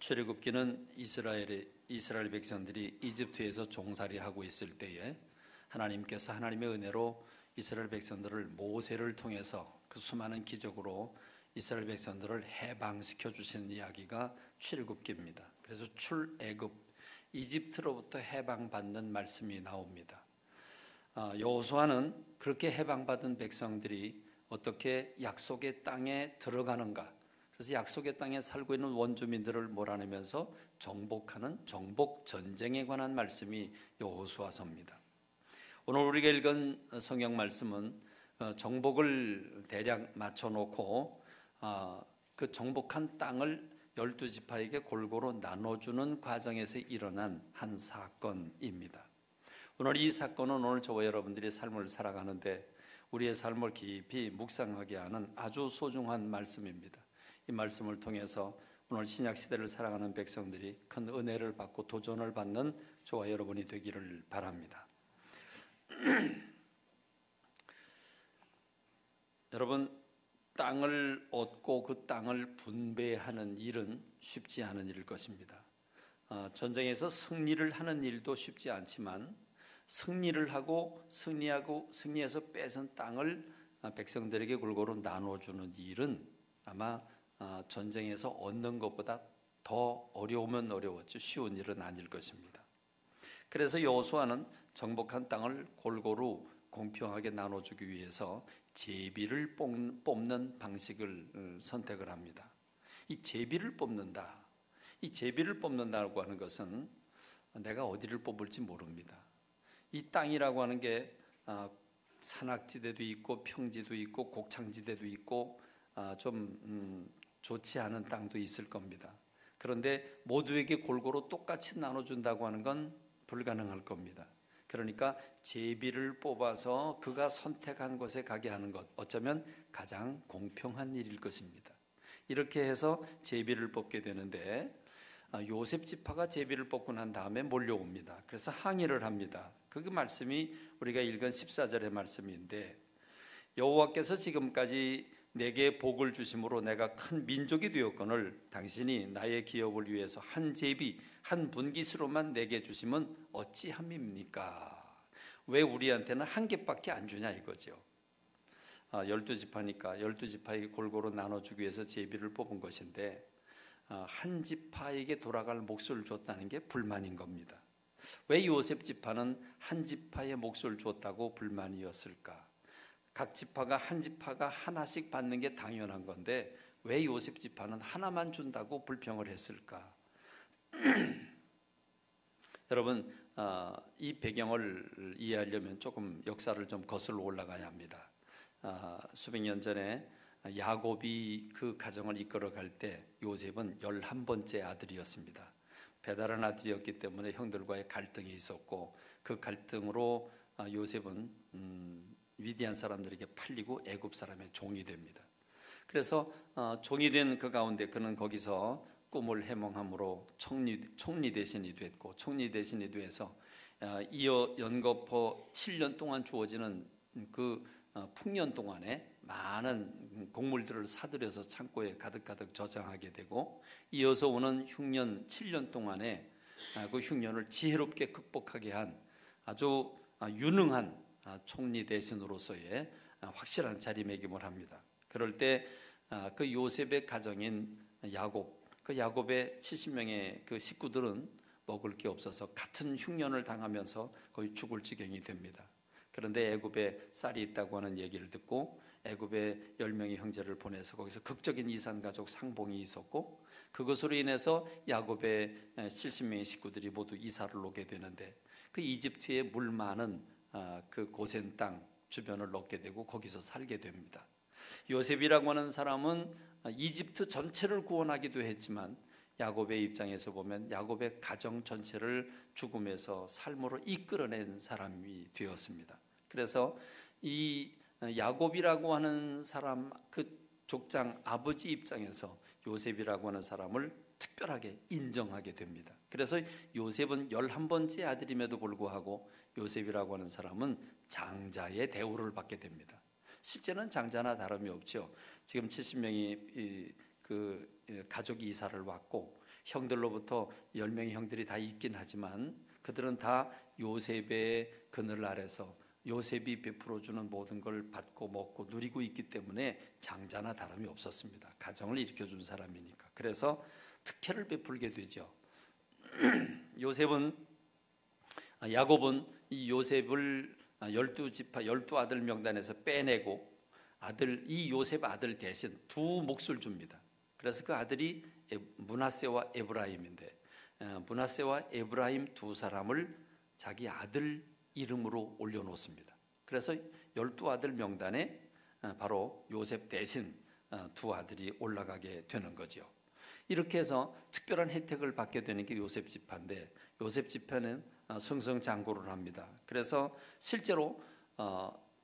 출애굽기는 이스라엘 백성들이 이집트에서 종살이하고 있을 때에 하나님께서 하나님의 은혜로 이스라엘 백성들을 모세를 통해서 그 수많은 기적으로 이스라엘 백성들을 해방시켜 주시는 이야기가 출애굽기입니다. 그래서 출애굽, 이집트로부터 해방받는 말씀이 나옵니다. 여호수아는 그렇게 해방받은 백성들이 어떻게 약속의 땅에 들어가는가, 그래서 약속의 땅에 살고 있는 원주민들을 몰아내면서 정복하는 정복 전쟁에 관한 말씀이 여호수아서입니다. 오늘 우리가 읽은 성경 말씀은 정복을 대략 맞춰놓고 그 정복한 땅을 12지파에게 골고루 나눠주는 과정에서 일어난 한 사건입니다. 오늘 이 사건은 오늘 저와 여러분들이 삶을 살아가는데 우리의 삶을 깊이 묵상하게 하는 아주 소중한 말씀입니다. 이 말씀을 통해서 오늘 신약시대를 살아가는 백성들이 큰 은혜를 받고 도전을 받는 저와 여러분이 되기를 바랍니다. 여러분, 땅을 얻고 그 땅을 분배하는 일은 쉽지 않은 일일 것입니다. 전쟁에서 승리를 하는 일도 쉽지 않지만 승리를 하고 승리해서 뺏은 땅을 백성들에게 골고루 나눠주는 일은 아마 전쟁에서 얻는 것보다 더 어려우면 어려웠지 쉬운 일은 아닐 것입니다. 그래서 여호수아는 정복한 땅을 골고루 공평하게 나눠주기 위해서 제비를 뽑는 방식을 선택을 합니다. 이 제비를 뽑는다. 이 제비를 뽑는다고 하는 것은 내가 어디를 뽑을지 모릅니다. 이 땅이라고 하는 게 산악지대도 있고 평지도 있고 곡창지대도 있고 좀 좋지 않은 땅도 있을 겁니다. 그런데 모두에게 골고루 똑같이 나눠준다고 하는 건 불가능할 겁니다. 그러니까 제비를 뽑아서 그가 선택한 곳에 가게 하는 것, 어쩌면 가장 공평한 일일 것입니다. 이렇게 해서 제비를 뽑게 되는데 요셉 지파가 제비를 뽑고 난 다음에 몰려옵니다. 그래서 항의를 합니다. 그 말씀이 우리가 읽은 14절의 말씀인데, 여호와께서 지금까지 내게 복을 주심으로 내가 큰 민족이 되었거늘 당신이 나의 기업을 위해서 한 제비 한 분깃으로만 내게 주시면 어찌함입니까? 왜 우리한테는 한 개밖에 안 주냐 이거죠. 12지파니까 12지파에게 골고루 나눠주기 위해서 제비를 뽑은 것인데 한 지파에게 돌아갈 몫을 줬다는 게 불만인 겁니다. 왜 요셉 지파는 한 지파의 몫을 줬다고 불만이었을까? 각 지파가 한 지파가 하나씩 받는 게 당연한 건데 왜 요셉 지파는 하나만 준다고 불평을 했을까? 여러분, 이 배경을 이해하려면 조금 역사를 좀 거슬러 올라가야 합니다. 수백 년 전에 야곱이 그 가정을 이끌어갈 때 요셉은 11번째 아들이었습니다. 배다른 아들이었기 때문에 형들과의 갈등이 있었고 그 갈등으로 요셉은 미디안 사람들에게 팔리고 애굽 사람의 종이 됩니다. 그래서 종이 된 그 가운데 그는 거기서 꿈을 해몽함으로 총리 대신이 됐고, 총리 대신이 돼서 이어 연거푸 7년 동안 주어지는 그 풍년 동안에 많은 곡물들을 사들여서 창고에 가득가득 저장하게 되고, 이어서 오는 흉년 7년 동안에 그 흉년을 지혜롭게 극복하게 한 아주 유능한 총리 대신으로서의 확실한 자리매김을 합니다. 그럴 때 그 요셉의 가정인 야곱, 그 야곱의 70명의 그 식구들은 먹을 게 없어서 같은 흉년을 당하면서 거의 죽을 지경이 됩니다. 그런데 애굽에 쌀이 있다고 하는 얘기를 듣고 애굽에 10명의 형제를 보내서 거기서 극적인 이산가족 상봉이 있었고, 그것으로 인해서 야곱의 70명의 식구들이 모두 이사를 오게 되는데 그 이집트의 물 많은 그 고센 땅 주변을 얻게 되고 거기서 살게 됩니다. 요셉이라고 하는 사람은 이집트 전체를 구원하기도 했지만 야곱의 입장에서 보면 야곱의 가정 전체를 죽음에서 삶으로 이끌어낸 사람이 되었습니다. 그래서 이 야곱이라고 하는 사람, 그 족장 아버지 입장에서 요셉이라고 하는 사람을 특별하게 인정하게 됩니다. 그래서 요셉은 11번째 아들임에도 불구하고 요셉이라고 하는 사람은 장자의 대우를 받게 됩니다. 실제는 장자나 다름이 없죠. 지금 70명이 가족이 이사를 왔고 형들로부터 10명의 형들이 다 있긴 하지만 그들은 다 요셉의 그늘 아래서 요셉이 베풀어주는 모든 걸 받고 먹고 누리고 있기 때문에 장자나 다름이 없었습니다. 가정을 일으켜준 사람이니까. 그래서 특혜를 베풀게 되죠. 야곱은 이 요셉을 12지파 12아들 명단에서 빼내고 이 요셉 아들 대신 두 몫을 줍니다. 그래서 그 아들이 므낫세와 에브라임인데 므낫세와 에브라임 두 사람을 자기 아들 이름으로 올려놓습니다. 그래서 12아들 명단에 바로 요셉 대신 두 아들이 올라가게 되는 거죠. 이렇게 해서 특별한 혜택을 받게 되는 게 요셉 지파인데 요셉 지파는 승승장구를 합니다. 그래서 실제로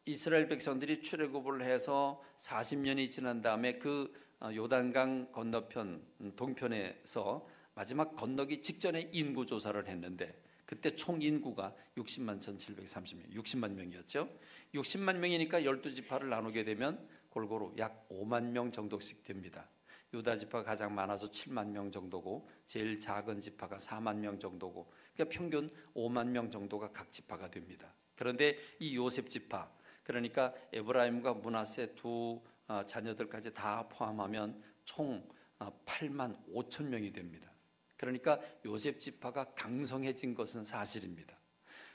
이스라엘 백성들이 출애굽을 해서 40년이 지난 다음에 그 요단강 건너편 동편에서 마지막 건너기 직전에 인구 조사를 했는데 그때 총 인구가 60만 1,730명, 60만 명이었죠. 60만 명이니까 12지파를 나누게 되면 골고루 약 5만 명 정도씩 됩니다. 유다 지파가 가장 많아서 7만 명 정도고 제일 작은 지파가 4만 명 정도고 그러니까 평균 5만 명 정도가 각 지파가 됩니다. 그런데 이 요셉 지파 그러니까 에브라임과 므낫세 두 자녀들까지 다 포함하면 총 8만 5천 명이 됩니다. 그러니까 요셉 지파가 강성해진 것은 사실입니다.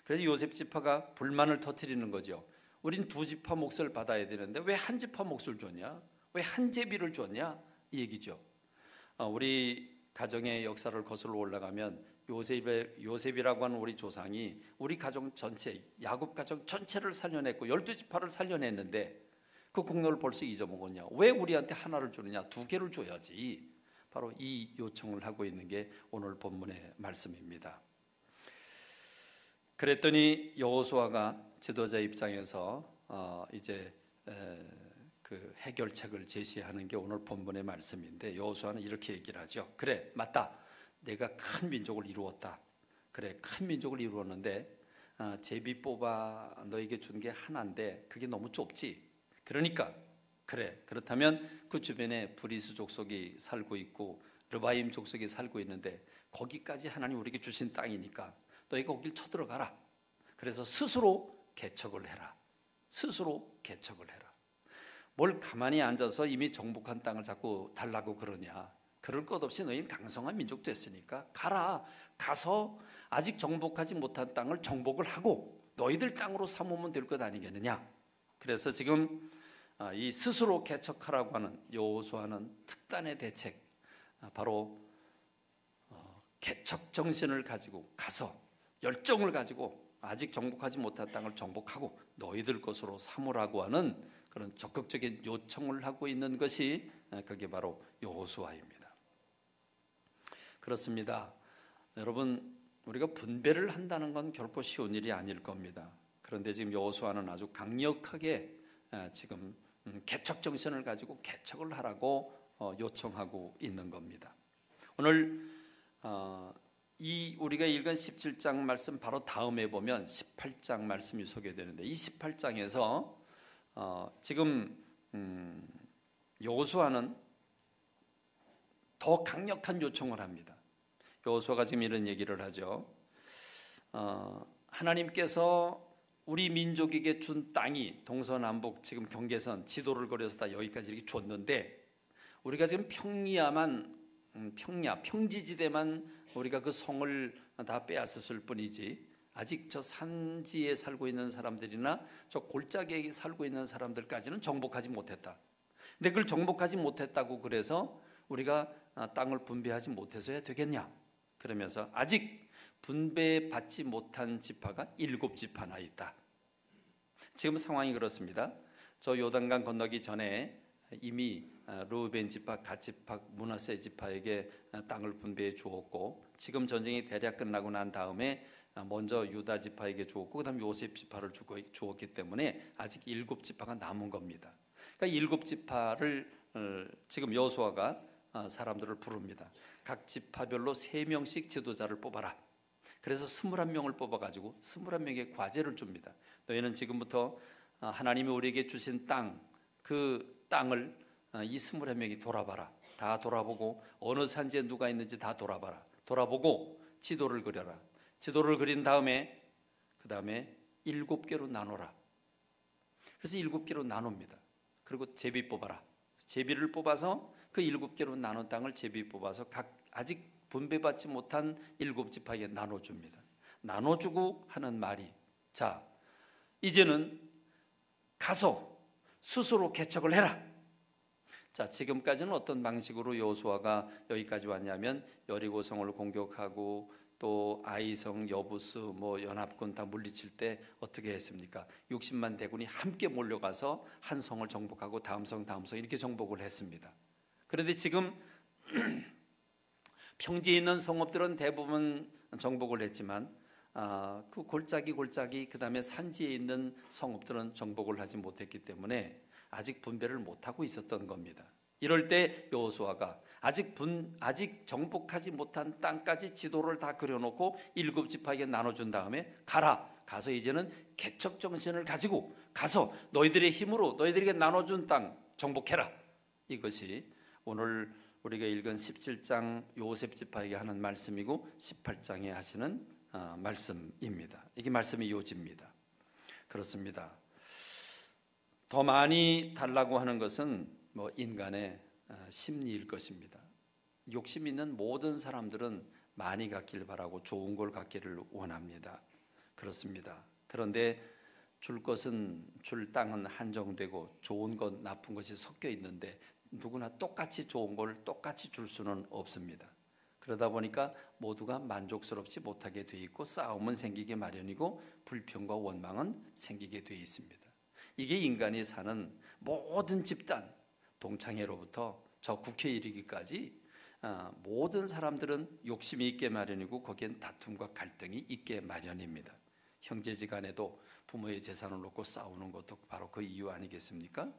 그래서 요셉 지파가 불만을 터뜨리는 거죠. 우린 두 지파 몫을 받아야 되는데 왜 한 지파 몫을 줬냐? 왜 한 제비를 줬냐? 이 얘기죠. 우리 가정의 역사를 거슬러 올라가면 요셉이라고 하는 우리 조상이 우리 가정 전체, 야곱 가정 전체를 살려냈고 12지파를 살려냈는데 그 공로를 벌써 잊어먹었냐? 왜 우리한테 하나를 주느냐? 두 개를 줘야지. 바로 이 요청을 하고 있는 게 오늘 본문의 말씀입니다. 그랬더니 여호수아가 지도자 입장에서 이제 그 해결책을 제시하는 게 오늘 본문의 말씀인데 여호수아는 이렇게 얘기를 하죠. 그래, 맞다. 내가 큰 민족을 이루었다. 그래, 큰 민족을 이루었는데 제비 뽑아 너에게 준 게 하나인데 그게 너무 좁지. 그러니까 그래, 그렇다면 그 주변에 브리스 족속이 살고 있고 르바임 족속이 살고 있는데 거기까지 하나님 우리에게 주신 땅이니까 너희가 거길 쳐들어가라. 그래서 스스로 개척을 해라. 스스로 개척을 해라. 뭘 가만히 앉아서 이미 정복한 땅을 자꾸 달라고 그러냐. 그럴 것 없이 너희는 강성한 민족 됐으니까 가라. 가서 아직 정복하지 못한 땅을 정복을 하고 너희들 땅으로 삼으면 될 것 아니겠느냐. 그래서 지금 이 스스로 개척하라고 하는 여호수아는 특단의 대책, 바로 개척 정신을 가지고 가서 열정을 가지고 아직 정복하지 못한 땅을 정복하고 너희들 것으로 삼으라고 하는 그런 적극적인 요청을 하고 있는 것이 그게 바로 여호수아입니다. 그렇습니다. 여러분, 우리가 분배를 한다는 건 결코 쉬운 일이 아닐 겁니다. 그런데 지금 여호수아는 아주 강력하게 지금 개척 정신을 가지고 개척을 하라고 요청하고 있는 겁니다. 오늘 우리가 읽은 17장 말씀 바로 다음에 보면 18장 말씀이 소개되는데 이 18장에서 지금 여호수아는 더 강력한 요청을 합니다. 여호수아가 지금 이런 얘기를 하죠. 하나님께서 우리 민족에게 준 땅이 동서남북 지금 경계선 지도를 그려서 다 여기까지 이렇게 줬는데 우리가 지금 평지지대만 우리가 그 성을 다 빼앗았을 뿐이지 아직 저 산지에 살고 있는 사람들이나 저 골짜기에 살고 있는 사람들까지는 정복하지 못했다. 근데 그걸 정복하지 못했다고 그래서 우리가 땅을 분배하지 못해서야 되겠냐? 그러면서 아직 분배받지 못한 지파가 7지파나 있다. 지금 상황이 그렇습니다. 저 요단강 건너기 전에 이미 르우벤 지파, 갓 지파, 므낫세 지파에게 땅을 분배해 주었고 지금 전쟁이 대략 끝나고 난 다음에 먼저 유다 지파에게 주었고 그다음 요셉 지파를 주었기 때문에 아직 7지파가 남은 겁니다. 그러니까 7지파를 지금 여호수아가 사람들을 부릅니다. 각 지파별로 3명씩 지도자를 뽑아라. 그래서 21명을 뽑아가지고 21명의 과제를 줍니다. 너희는 지금부터 하나님이 우리에게 주신 땅, 그 땅을 이 21명이 돌아봐라. 다 돌아보고 어느 산지에 누가 있는지 다 돌아봐라. 돌아보고 지도를 그려라. 지도를 그린 다음에 그 다음에 7개로 나눠라. 그래서 7개로 나눕니다. 그리고 제비 뽑아라. 제비를 뽑아서 그 7개로 나눈 땅을 제비 뽑아서 각 아직 분배받지 못한 7지파에게 나눠줍니다. 나눠주고 하는 말이, 자, 이제는 가서 스스로 개척을 해라. 자, 지금까지는 어떤 방식으로 여호수아가 여기까지 왔냐면 여리고성을 공격하고 또 아이성, 여부스, 연합군 다 물리칠 때 어떻게 했습니까? 60만 대군이 함께 몰려가서 한 성을 정복하고 다음 성 이렇게 정복을 했습니다. 그런데 지금 평지에 있는 성읍들은 대부분 정복을 했지만 그 골짜기 그 다음에 산지에 있는 성읍들은 정복을 하지 못했기 때문에 아직 분배를 못하고 있었던 겁니다. 이럴 때 여호수아가 아직 정복하지 못한 땅까지 지도를 다 그려놓고 7지파에게 나눠준 다음에 가서 이제는 개척 정신을 가지고 가서 너희들의 힘으로 너희들에게 나눠준 땅 정복해라. 이것이 오늘 우리가 읽은 17장 요셉 지파에게 하는 말씀이고 18장에 하시는 말씀입니다. 이게 말씀의 요지입니다. 그렇습니다. 더 많이 달라고 하는 것은 인간의 심리일 것입니다. 욕심 있는 모든 사람들은 많이 갖길 바라고 좋은 걸 갖기를 원합니다. 그렇습니다. 그런데 줄 땅은 한정되고 좋은 것 나쁜 것이 섞여 있는데 누구나 똑같이 좋은 걸 똑같이 줄 수는 없습니다. 그러다 보니까 모두가 만족스럽지 못하게 돼 있고 싸움은 생기게 마련이고 불평과 원망은 생기게 돼 있습니다. 이게 인간이 사는 모든 집단, 동창회로부터 저 국회에 이르기까지 모든 사람들은 욕심이 있게 마련이고 거기엔 다툼과 갈등이 있게 마련입니다. 형제지간에도 부모의 재산을 놓고 싸우는 것도 바로 그 이유 아니겠습니까?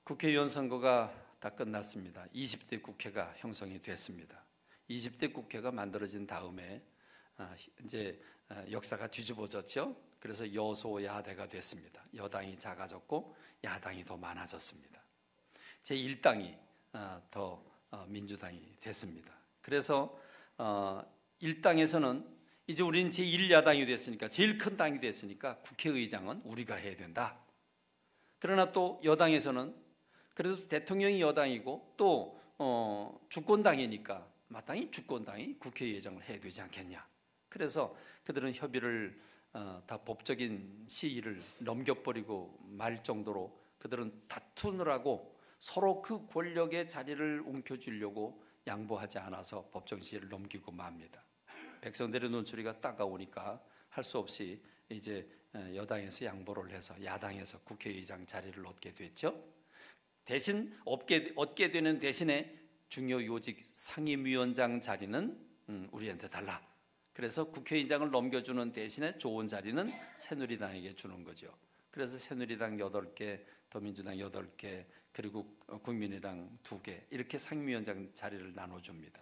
국회의원 선거가 다 끝났습니다. 20대 국회가 형성이 됐습니다. 20대 국회가 만들어진 다음에 이제 역사가 뒤집어졌죠. 그래서 여소야대가 됐습니다. 여당이 작아졌고 야당이 더 많아졌습니다. 제1당이 더 민주당이 됐습니다. 그래서 1당에서는 이제 우리는 제1야당이 됐으니까 제일 큰 당이 됐으니까 국회의장은 우리가 해야 된다. 그러나 또 여당에서는 그래도 대통령이 여당이고 또 주권당이니까 마땅히 주권당이 국회의장을 해야 되지 않겠냐. 그래서 그들은 협의를 다 법적인 시일을 넘겨버리고 말 정도로 그들은 다투느라고 서로 그 권력의 자리를 움켜쥐려고 양보하지 않아서 법정 시일을 넘기고 맙니다. 백성들의 눈초리가 따가우니까 할 수 없이 이제 여당에서 양보를 해서 야당에서 국회의장 자리를 얻게 됐죠. 대신 얻게 되는 대신에 중요 요직 상임위원장 자리는 우리한테 달라. 그래서 국회의장을 넘겨주는 대신에 좋은 자리는 새누리당에게 주는 거죠. 그래서 새누리당 8개, 더민주당 8개, 그리고 국민의당 2개 이렇게 상임위원장 자리를 나눠줍니다.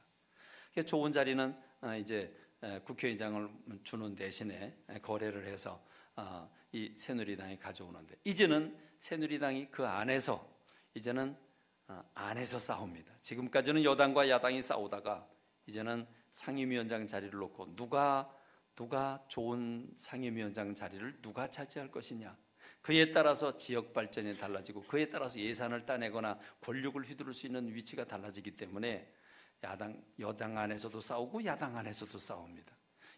좋은 자리는 이제 국회의장을 주는 대신에 거래를 해서 이 새누리당이 가져오는데 이제는 새누리당이 그 안에서 싸웁니다. 지금까지는 여당과 야당이 싸우다가 이제는 상임위원장 자리를 놓고 누가 좋은 상임위원장 자리를 누가 차지할 것이냐. 그에 따라서 지역 발전이 달라지고 그에 따라서 예산을 따내거나 권력을 휘두를 수 있는 위치가 달라지기 때문에 여당 안에서도 싸우고 야당 안에서도 싸웁니다.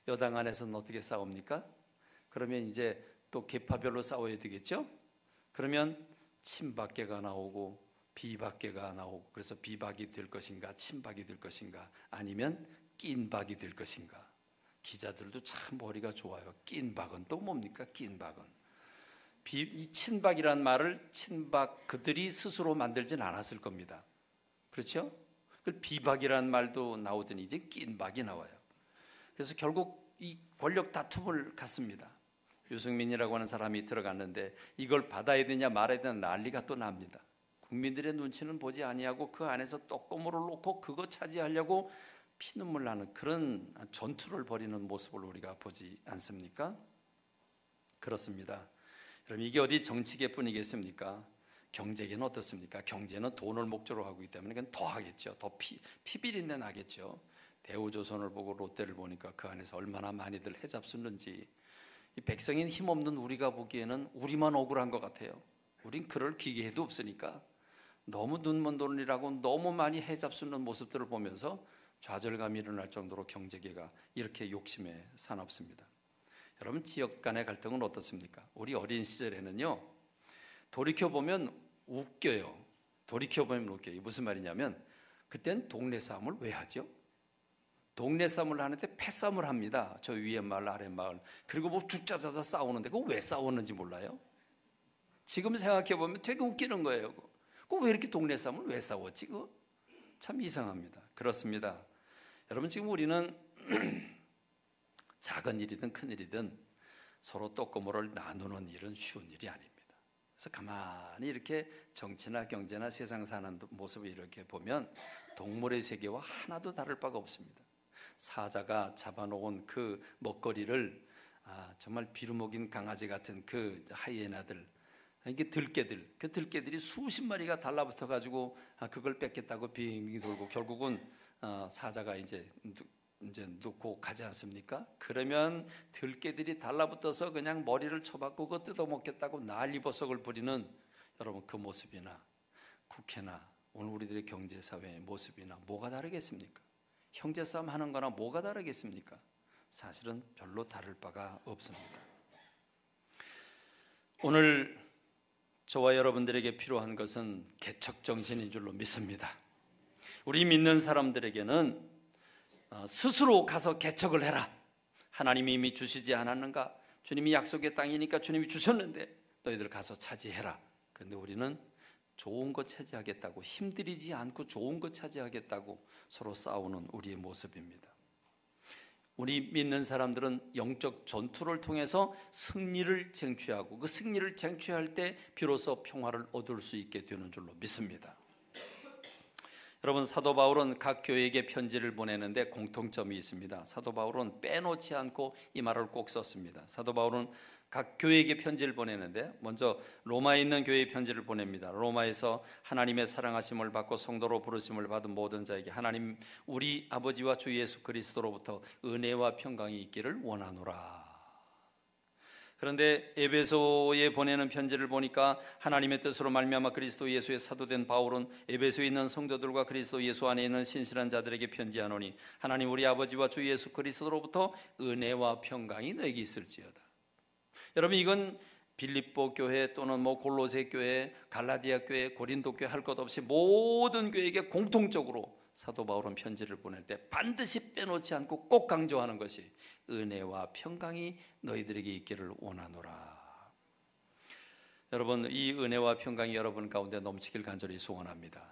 여당 안에서는 어떻게 싸웁니까? 그러면 이제 또 계파별로 싸워야 되겠죠? 그러면 친박계가 나오고 비박계가 나오고 그래서 비박이 될 것인가 친박이 될 것인가 아니면 낀박이 될 것인가. 기자들도 참 머리가 좋아요. 낀박은 또 뭡니까? 낀박은 이 친박이란 말을 그들이 스스로 만들진 않았을 겁니다. 그렇죠? 그 비박이란 말도 나오더니 이제 낀박이 나와요. 그래서 결국 이 권력 다툼을 갖습니다. 유승민이라고 하는 사람이 들어갔는데 이걸 받아야 되냐 말아야 되냐 난리가 또 납니다. 국민들의 눈치는 보지 아니하고 그 안에서 떡고물을 놓고 그거 차지하려고 피눈물 나는 그런 전투를 벌이는 모습을 우리가 보지 않습니까? 그렇습니다. 그럼 이게 어디 정치계뿐이겠습니까? 경제계는 어떻습니까? 경제는 돈을 목적으로 하고 있기 때문에 그건 더 하겠죠. 더 피비린내 나겠죠. 대우조선을 보고 롯데를 보니까 그 안에서 얼마나 많이들 해잡수는지. 이 백성인 힘없는 우리가 보기에는 우리만 억울한 것 같아요. 우린 그럴 기계도 없으니까 너무 눈먼 돈이라고 너무 많이 해잡수는 모습들을 보면서 좌절감이 일어날 정도로 경제계가 이렇게 욕심에 사납습니다. 여러분, 지역 간의 갈등은 어떻습니까? 우리 어린 시절에는요, 돌이켜보면 웃겨요. 돌이켜보면 웃겨요. 무슨 말이냐면 그땐 동네 싸움을 왜 하죠? 동네 싸움을 하는데 패싸움을 합니다. 저 위에 마을 아래 마을. 그리고 뭐 죽자자자 싸우는데 그거 왜 싸웠는지 몰라요? 지금 생각해보면 되게 웃기는 거예요. 그거 왜 이렇게 동네 싸움을 왜 싸웠지? 그거 참 이상합니다. 그렇습니다. 여러분, 지금 우리는 작은 일이든 큰 일이든 서로 떡고물을 나누는 일은 쉬운 일이 아닙니다. 그래서 가만히 이렇게 정치나 경제나 세상 사는 모습을 이렇게 보면 동물의 세계와 하나도 다를 바가 없습니다. 사자가 잡아놓은 그 먹거리를 정말 비루먹인 강아지 같은 그 하이에나들, 이게 들개들, 그 들개들이 수십 마리가 달라붙어 가지고 그걸 뺏겠다고 빙빙 돌고 결국은 사자가 이제 놓고 가지 않습니까? 그러면 들개들이 달라붙어서 그냥 머리를 쳐박고 그거 뜯어먹겠다고 난리버석을 부리는 여러분, 그 모습이나 국회나 오늘 우리들의 경제사회의 모습이나 뭐가 다르겠습니까? 형제싸움 하는 거나 뭐가 다르겠습니까? 사실은 별로 다를 바가 없습니다. 오늘 저와 여러분들에게 필요한 것은 개척정신인 줄로 믿습니다. 우리 믿는 사람들에게는 스스로 가서 개척을 해라. 하나님이 이미 주시지 않았는가? 주님이 약속의 땅이니까 주님이 주셨는데 너희들 가서 차지해라. 그런데 우리는 좋은 것 차지하겠다고, 힘들이지 않고 좋은 것 차지하겠다고 서로 싸우는 우리의 모습입니다. 우리 믿는 사람들은 영적 전투를 통해서 승리를 쟁취하고 그 승리를 쟁취할 때 비로소 평화를 얻을 수 있게 되는 줄로 믿습니다. 여러분, 사도 바울은 각 교회에게 편지를 보내는데 공통점이 있습니다. 사도 바울은 빼놓지 않고 이 말을 꼭 썼습니다. 사도 바울은 각 교회에게 편지를 보내는데 먼저 로마에 있는 교회에 편지를 보냅니다. 로마에서 하나님의 사랑하심을 받고 성도로 부르심을 받은 모든 자에게 하나님 우리 아버지와 주 예수 그리스도로부터 은혜와 평강이 있기를 원하노라. 그런데 에베소에 보내는 편지를 보니까 하나님의 뜻으로 말미암아 그리스도 예수의 사도된 바울은 에베소에 있는 성도들과 그리스도 예수 안에 있는 신실한 자들에게 편지하노니 하나님 우리 아버지와 주 예수 그리스도로부터 은혜와 평강이 너에게 있을지어다. 여러분, 이건 빌립보 교회 또는 골로새 교회, 갈라디아 교회, 고린도 교회 할 것 없이 모든 교회에게 공통적으로 사도 바울은 편지를 보낼 때 반드시 빼놓지 않고 꼭 강조하는 것이 은혜와 평강이 너희들에게 있기를 원하노라. 여러분, 이 은혜와 평강이 여러분 가운데 넘치길 간절히 소원합니다.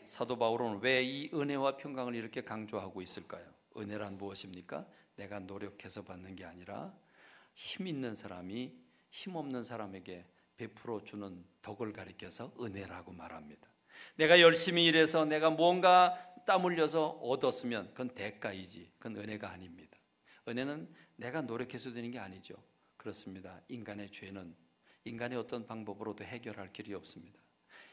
사도 바울은 왜 이 은혜와 평강을 이렇게 강조하고 있을까요? 은혜란 무엇입니까? 내가 노력해서 받는 게 아니라 힘 있는 사람이 힘 없는 사람에게 베풀어 주는 덕을 가리켜서 은혜라고 말합니다. 내가 열심히 일해서 내가 뭔가 땀 흘려서 얻었으면 그건 대가이지, 그건 은혜가 아닙니다. 은혜는 내가 노력해서 되는 게 아니죠. 그렇습니다. 인간의 죄는 인간의 어떤 방법으로도 해결할 길이 없습니다.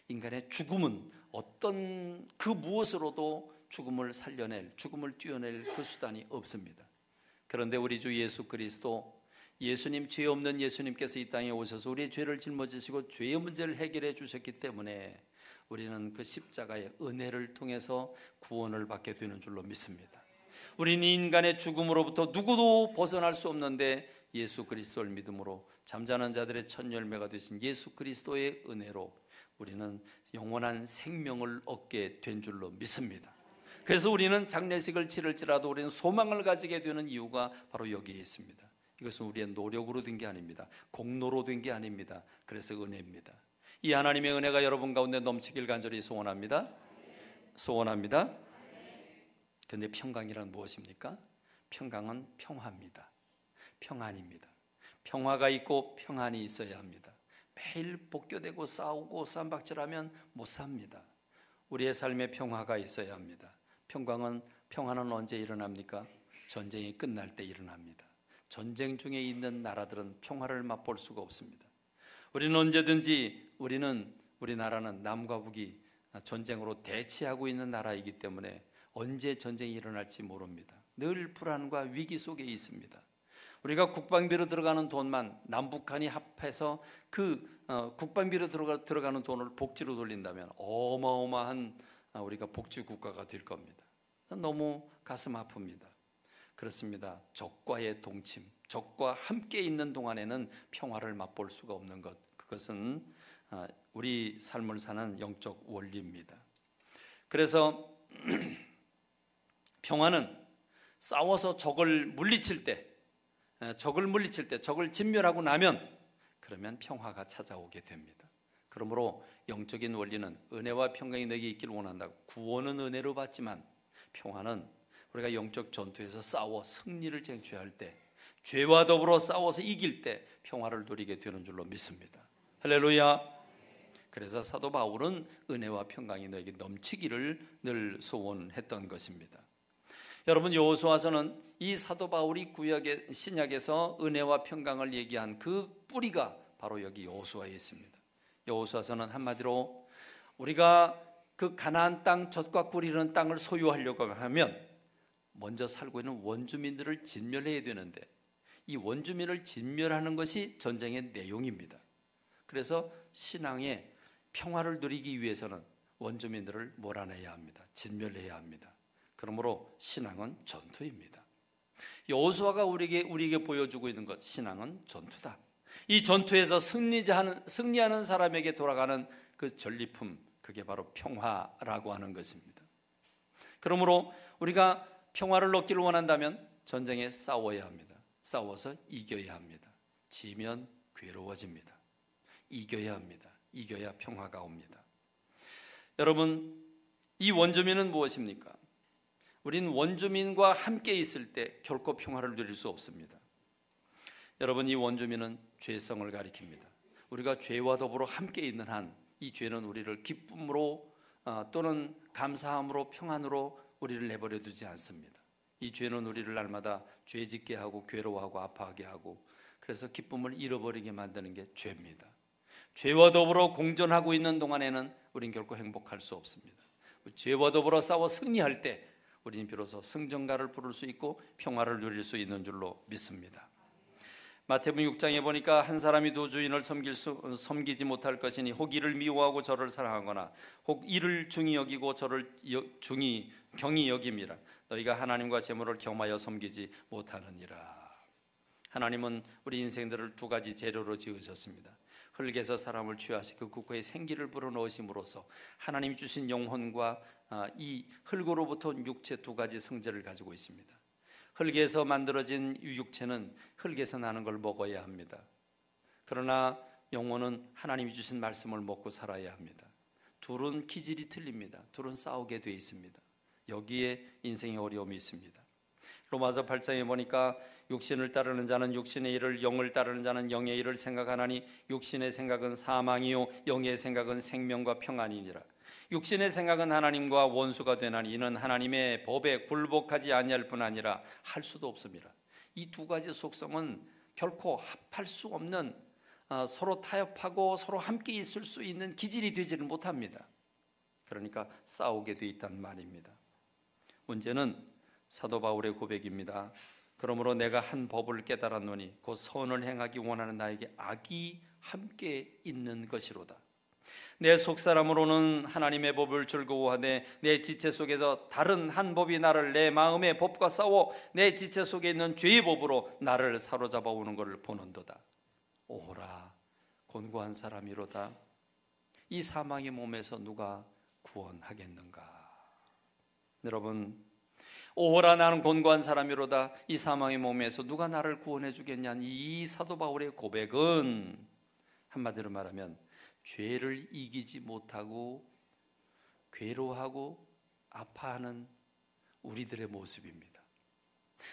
인간의 죽음은 어떤 그 무엇으로도 죽음을 살려낼, 죽음을 뛰어낼 그 수단이 없습니다. 그런데 우리 주 예수 그리스도, 예수님, 죄 없는 예수님께서 이 땅에 오셔서 우리의 죄를 짊어지시고 죄의 문제를 해결해 주셨기 때문에 우리는 그 십자가의 은혜를 통해서 구원을 받게 되는 줄로 믿습니다. 우리는 인간의 죽음으로부터 누구도 벗어날 수 없는데 예수 그리스도를 믿음으로 잠자는 자들의 첫 열매가 되신 예수 그리스도의 은혜로 우리는 영원한 생명을 얻게 된 줄로 믿습니다. 그래서 우리는 장례식을 치를지라도 우리는 소망을 가지게 되는 이유가 바로 여기에 있습니다. 이것은 우리의 노력으로 된 게 아닙니다. 공로로 된 게 아닙니다. 그래서 은혜입니다. 이 하나님의 은혜가 여러분 가운데 넘치길 간절히 소원합니다. 소원합니다. 그런데 평강이란 무엇입니까? 평강은 평화입니다. 평안입니다. 평화가 있고 평안이 있어야 합니다. 매일 복교되고 싸우고 쌈박질하면 못 삽니다. 우리의 삶에 평화가 있어야 합니다. 평화는 언제 일어납니까? 전쟁이 끝날 때 일어납니다. 전쟁 중에 있는 나라들은 평화를 맛볼 수가 없습니다. 우리는 언제든지 우리는 우리나라는 남과 북이 전쟁으로 대치하고 있는 나라이기 때문에 언제 전쟁이 일어날지 모릅니다. 늘 불안과 위기 속에 있습니다. 우리가 국방비로 들어가는 돈만 남북한이 합해서 국방비로 들어가는 돈을 복지로 돌린다면 어마어마한 우리가 복지 국가가 될 겁니다. 너무 가슴 아픕니다. 그렇습니다. 적과의 동침, 적과 함께 있는 동안에는 평화를 맛볼 수가 없는 것, 그것은 우리 삶을 사는 영적 원리입니다. 그래서 평화는 싸워서 적을 물리칠 때, 적을 진멸하고 나면 그러면 평화가 찾아오게 됩니다. 그러므로 영적인 원리는 은혜와 평강이 너에게 있기를 원한다. 구원은 은혜로 받지만 평화는 우리가 영적 전투에서 싸워 승리를 쟁취할 때, 죄와 더불어 싸워서 이길 때 평화를 누리게 되는 줄로 믿습니다. 할렐루야. 그래서 사도 바울은 은혜와 평강이 너에게 넘치기를 늘 소원했던 것입니다. 여러분, 여호수아서는 이 사도 바울이 구약의 신약에서 은혜와 평강을 얘기한 그 뿌리가 바로 여기 여호수아에 있습니다. 여호수아서는 한마디로 우리가 그 가나안 땅, 젖과 꿀이 흐르는 땅을 소유하려고 하면 먼저 살고 있는 원주민들을 진멸해야 되는데 이 원주민을 진멸하는 것이 전쟁의 내용입니다. 그래서 신앙의 평화를 누리기 위해서는 원주민들을 몰아내야 합니다. 진멸해야 합니다. 그러므로 신앙은 전투입니다. 여호수아가 우리에게 보여주고 있는 것, 신앙은 전투다. 이 전투에서 승리하는 사람에게 돌아가는 그 전리품, 그게 바로 평화라고 하는 것입니다. 그러므로 우리가 평화를 얻기를 원한다면 전쟁에 싸워야 합니다. 싸워서 이겨야 합니다. 지면 괴로워집니다. 이겨야 합니다. 이겨야 평화가 옵니다. 여러분, 이 원주민은 무엇입니까? 우린 원주민과 함께 있을 때 결코 평화를 누릴 수 없습니다. 여러분, 이 원주민은 죄성을 가리킵니다. 우리가 죄와 더불어 함께 있는 한 이 죄는 우리를 기쁨으로 또는 감사함으로 평안으로 우리를 내버려 두지 않습니다. 이 죄는 우리를 날마다 죄짓게 하고 괴로워하고 아파하게 하고 그래서 기쁨을 잃어버리게 만드는 게 죄입니다. 죄와 더불어 공존하고 있는 동안에는 우린 결코 행복할 수 없습니다. 죄와 더불어 싸워 승리할 때 우리는 비로소 승전가를 부를 수 있고 평화를 누릴 수 있는 줄로 믿습니다. 마태복음 6장에 보니까 한 사람이 두 주인을 섬기지 못할 것이니 혹 이를 미워하고 저를 사랑하거나 혹 이를 중히 여기고 저를 중히 경히 여김이라. 너희가 하나님과 재물을 겸하여 섬기지 못하느니라. 하나님은 우리 인생들을 두 가지 재료로 지으셨습니다. 흙에서 사람을 취하시 그 국가에 생기를 불어넣으심으로써 하나님이 주신 영혼과 이 흙으로부터 육체 두 가지 성질을 가지고 있습니다. 흙에서 만들어진 육체는 흙에서 나는 걸 먹어야 합니다. 그러나 영혼은 하나님이 주신 말씀을 먹고 살아야 합니다. 둘은 기질이 틀립니다. 둘은 싸우게 돼 있습니다. 여기에 인생의 어려움이 있습니다. 로마서 8장에 보니까 육신을 따르는 자는 육신의 일을, 영을 따르는 자는 영의 일을 생각하나니 육신의 생각은 사망이요 영의 생각은 생명과 평안이니라. 육신의 생각은 하나님과 원수가 되나니 이는 하나님의 법에 굴복하지 아니할 뿐 아니라 할 수도 없습니다. 이 두 가지 속성은 결코 합할 수 없는, 서로 타협하고 서로 함께 있을 수 있는 기질이 되지를 못합니다. 그러니까 싸우게 돼 있단 말입니다. 문제는 사도 바울의 고백입니다. 그러므로 내가 한 법을 깨달았노니 곧 선을 행하기 원하는 나에게 악이 함께 있는 것이로다. 내 속사람으로는 하나님의 법을 즐거워하되 내 지체 속에서 다른 한 법이 나를 내 마음의 법과 싸워 내 지체 속에 있는 죄의 법으로 나를 사로잡아 오는 것을 보는도다. 오호라 곤고한 사람이로다. 이 사망의 몸에서 누가 구원하겠는가. 여러분, 오호라 나는 곤고한 사람이로다. 이 사망의 몸에서 누가 나를 구원해 주겠냐는 이 사도 바울의 고백은 한마디로 말하면 죄를 이기지 못하고 괴로워하고 아파하는 우리들의 모습입니다.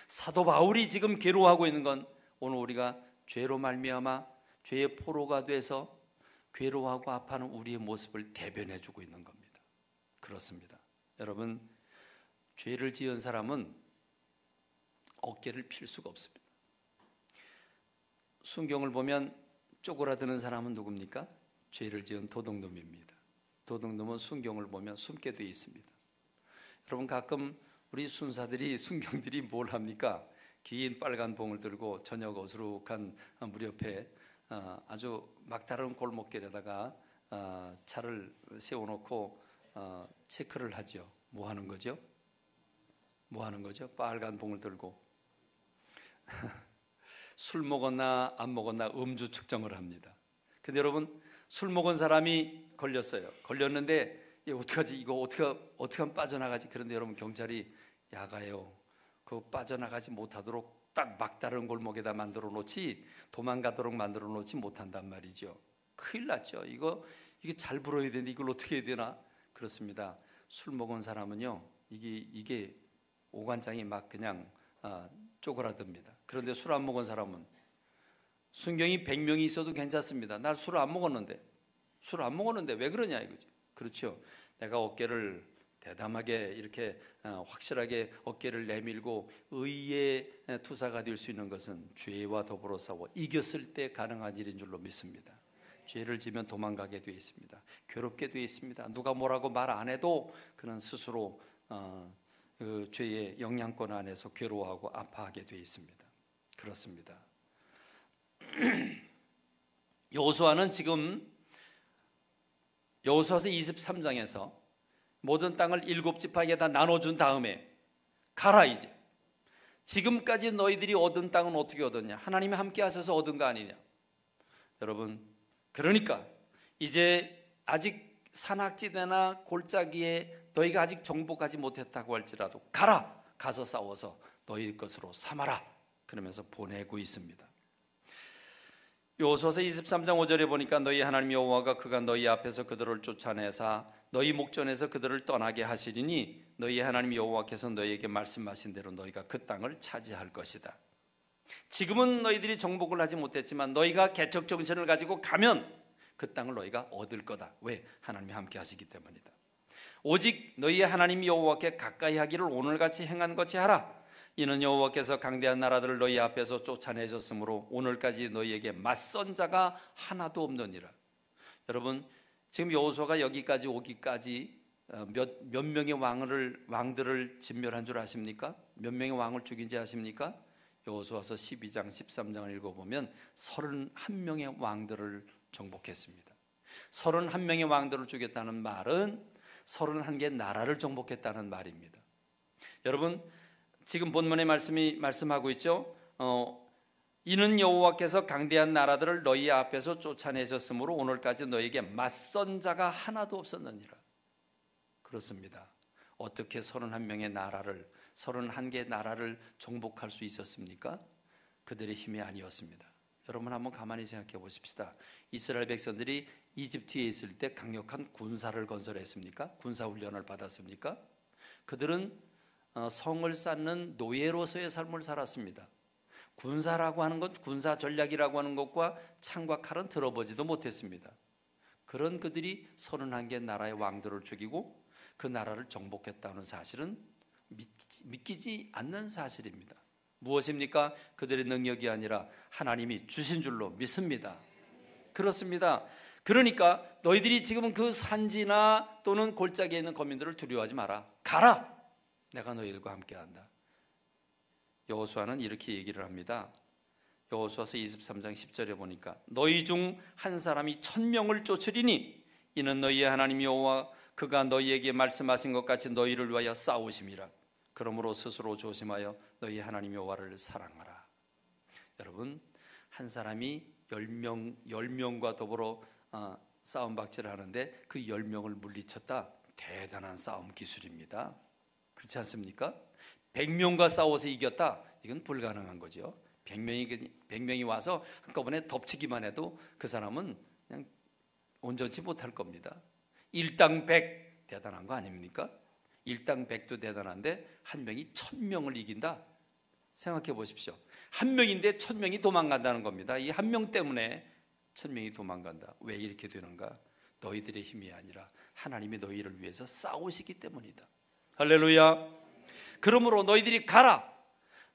사도 바울이 지금 괴로워하고 있는 건 오늘 우리가 죄로 말미암아 죄의 포로가 돼서 괴로워하고 아파하는 우리의 모습을 대변해 주고 있는 겁니다. 그렇습니다. 여러분, 죄를 지은 사람은 어깨를 필 수가 없습니다. 순경을 보면 쪼그라드는 사람은 누굽니까? 죄를 지은 도둑놈입니다. 도둑놈은 순경을 보면 숨게 되어 있습니다. 여러분, 가끔 우리 순사들이, 순경들이 뭘 합니까? 긴 빨간 봉을 들고 저녁 어수룩한 무렵에 아주 막다른 골목길에다가 차를 세워놓고 체크를 하죠. 뭐 하는 거죠? 뭐 하는 거죠? 빨간 봉을 들고 술 먹었나 안 먹었나 음주 측정을 합니다. 근데 여러분, 술 먹은 사람이 걸렸어요. 걸렸는데 어떡하지? 이거 어떻게 하면 빠져나가지? 그런데 여러분, 경찰이 야가요, 그거 빠져나가지 못하도록 딱 막다른 골목에다 만들어 놓지, 도망가도록 만들어 놓지 못한단 말이죠. 큰일 났죠. 이게 잘 불어야 되는데 이걸 어떻게 해야 되나? 그렇습니다. 술 먹은 사람은요, 이게 오간장이 막 그냥 쪼그라듭니다. 그런데 술 안 먹은 사람은, 순경이 100명이 있어도 괜찮습니다. 난 술 안 먹었는데 왜 그러냐 이거죠. 그렇죠. 내가 어깨를 대담하게 이렇게 확실하게 어깨를 내밀고 의의 투사가 될 수 있는 것은 죄와 더불어 싸워 이겼을 때 가능한 일인 줄로 믿습니다. 죄를 지면 도망가게 되어 있습니다. 괴롭게 되어 있습니다. 누가 뭐라고 말 안 해도 그는 스스로 그 죄의 영향권 안에서 괴로워하고 아파하게 되어 있습니다. 그렇습니다. 여호수아는 지금 여호수아서 23장에서 모든 땅을 7지파에게 다 나눠준 다음에 가라, 이제 지금까지 너희들이 얻은 땅은 어떻게 얻었냐? 하나님이 함께 하셔서 얻은 거 아니냐? 여러분, 그러니까 이제 아직 산악지대나 골짜기에 너희가 아직 정복하지 못했다고 할지라도 가라, 가서 싸워서 너희 것으로 삼아라, 그러면서 보내고 있습니다. 여호수아서 23장 5절에 보니까 너희 하나님 여호와가 그가 너희 앞에서 그들을 쫓아내사 너희 목전에서 그들을 떠나게 하시리니 너희 하나님 여호와께서 너희에게 말씀하신 대로 너희가 그 땅을 차지할 것이다. 지금은 너희들이 정복을 하지 못했지만 너희가 개척 정신을 가지고 가면 그 땅을 너희가 얻을 거다. 왜? 하나님이 함께 하시기 때문이다. 오직 너희의 하나님 여호와께 가까이 하기를 오늘같이 행한 것이 하라. 이는 여호와께서 강대한 나라들을 너희 앞에서 쫓아내셨으므로 오늘까지 너희에게 맞선 자가 하나도 없느니라. 여러분, 지금 여호수아가 여기까지 오기까지 몇 명의 왕들을 진멸한 줄 아십니까? 몇 명의 왕을 죽인지 아십니까? 여호수아서 12장 13장을 읽어보면 31명의 왕들을 정복했습니다. 31명의 왕들을 죽였다는 말은 31개 나라를 정복했다는 말입니다. 여러분, 지금 본문의 말씀이 말씀하고 있죠. 이는 여호와께서 강대한 나라들을 너희 앞에서 쫓아내셨으므로 오늘까지 너희에게 맞선 자가 하나도 없었느니라. 그렇습니다. 어떻게 31명의 나라를, 31개 나라를 정복할 수 있었습니까? 그들의 힘이 아니었습니다. 여러분, 한번 가만히 생각해 보십시다. 이스라엘 백성들이 이집트에 있을 때 강력한 군사를 건설했습니까? 군사훈련을 받았습니까? 그들은 성을 쌓는 노예로서의 삶을 살았습니다. 군사라고 하는 것, 군사 전략이라고 하는 것과 창과 칼은 들어보지도 못했습니다. 그런 그들이 31개 나라의 왕들을 죽이고 그 나라를 정복했다는 사실은 믿기지 않는 사실입니다. 무엇입니까? 그들의 능력이 아니라 하나님이 주신 줄로 믿습니다. 그렇습니다. 그러니까 너희들이 지금 그 산지나 또는 골짜기에 있는 거민들을 두려워하지 마라. 가라! 내가 너희들과 함께한다. 여호수아는 이렇게 얘기를 합니다. 여호수아서 23장 10절에 보니까 너희 중 한 사람이 1000명을 쫓으리니 이는 너희의 하나님 여호와 그가 너희에게 말씀하신 것 같이 너희를 위하여 싸우심이라. 그러므로 스스로 조심하여 너희 하나님 여호와를 사랑하라. 여러분, 한 사람이 10명과 더불어 싸움박질을 하는데 그 10명을 물리쳤다. 대단한 싸움 기술입니다. 그렇지 않습니까? 100명과 싸워서 이겼다. 이건 불가능한 거죠. 100명이 와서 한꺼번에 덮치기만 해도 그 사람은 그냥 온전치 못할 겁니다. 1당 100 대단한 거 아닙니까? 1당 100도 대단한데 한 명이 1000명을 이긴다. 생각해 보십시오. 한 명인데 1000명이 도망간다는 겁니다. 이 한 명 때문에 1000명이 도망간다. 왜 이렇게 되는가? 너희들의 힘이 아니라 하나님이 너희를 위해서 싸우시기 때문이다. 할렐루야. 그러므로 너희들이 가라.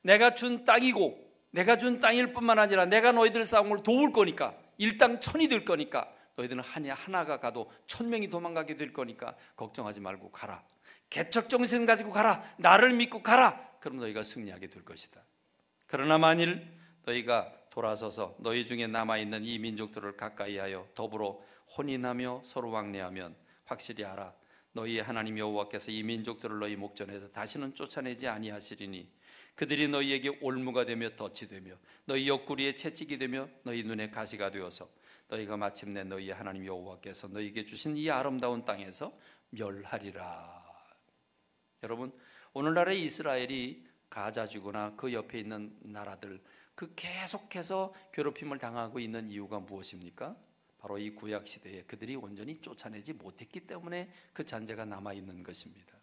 내가 준 땅이고 내가 준 땅일 뿐만 아니라 내가 너희들 싸움을 도울 거니까 1당 1000이 될 거니까 너희들은 하나가 가도 1000명이 도망가게 될 거니까 걱정하지 말고 가라. 개척 정신 가지고 가라. 나를 믿고 가라. 그럼 너희가 승리하게 될 것이다. 그러나 만일 너희가 돌아서서 너희 중에 남아있는 이 민족들을 가까이하여 더불어 혼인하며 서로 왕래하면 확실히 알아. 너희의 하나님 여호와께서 이 민족들을 너희 목전에서 다시는 쫓아내지 아니하시리니 그들이 너희에게 올무가 되며 덫이 되며 너희 옆구리에 채찍이 되며 너희 눈에 가시가 되어서 너희가 마침내 너희의 하나님 여호와께서 너희에게 주신 이 아름다운 땅에서 멸하리라. 여러분, 오늘날의 이스라엘이 가자지구나 그 옆에 있는 나라들 그 계속해서 괴롭힘을 당하고 있는 이유가 무엇입니까? 바로 이 구약 시대에 그들이 온전히 쫓아내지 못했기 때문에 그 잔재가 남아 있는 것입니다.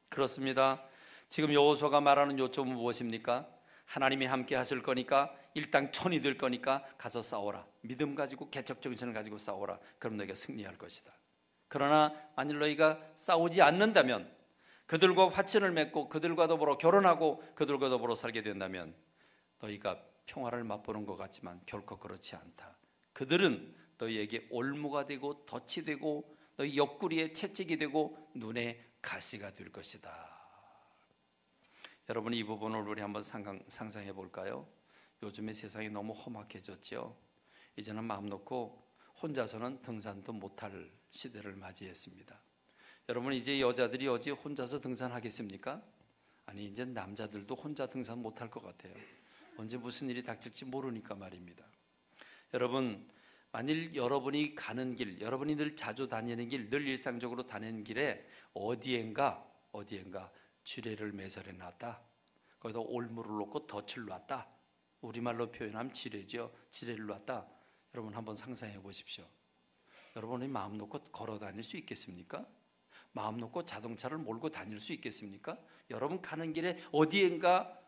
그렇습니다. 지금 여호수아가 말하는 요점은 무엇입니까? 하나님이 함께 하실 거니까 일당천이 될 거니까 가서 싸워라. 믿음 가지고 개척 정신을 가지고 싸워라. 그럼 너희가 승리할 것이다. 그러나 만일 너희가 싸우지 않는다면, 그들과 화친을 맺고 그들과 더불어 결혼하고 그들과 더불어 살게 된다면 너희가 평화를 맛보는 것 같지만 결코 그렇지 않다. 그들은 너희에게 올무가 되고 덫이 되고 너희 옆구리에 채찍이 되고 눈에 가시가 될 것이다. 여러분, 이 부분을 우리 한번 상상해 볼까요? 요즘에 세상이 너무 험악해졌죠. 이제는 마음 놓고 혼자서는 등산도 못할 시대를 맞이했습니다. 여러분, 이제 여자들이 어디 혼자서 등산하겠습니까? 아니, 이제 남자들도 혼자 등산 못할 것 같아요. 언제 무슨 일이 닥칠지 모르니까 말입니다. 여러분, 만일 여러분이 가는 길, 여러분이 늘 자주 다니는 길, 늘 일상적으로 다니는 길에 어디엔가 지뢰를 매설해 놨다. 거기다 올무를 놓고 덫을 놨다. 우리말로 표현하면 지뢰죠. 지뢰를 놨다. 여러분 한번 상상해 보십시오. 여러분이 마음 놓고 걸어 다닐 수 있겠습니까? 마음 놓고 자동차를 몰고 다닐 수 있겠습니까? 여러분 가는 길에 어디엔가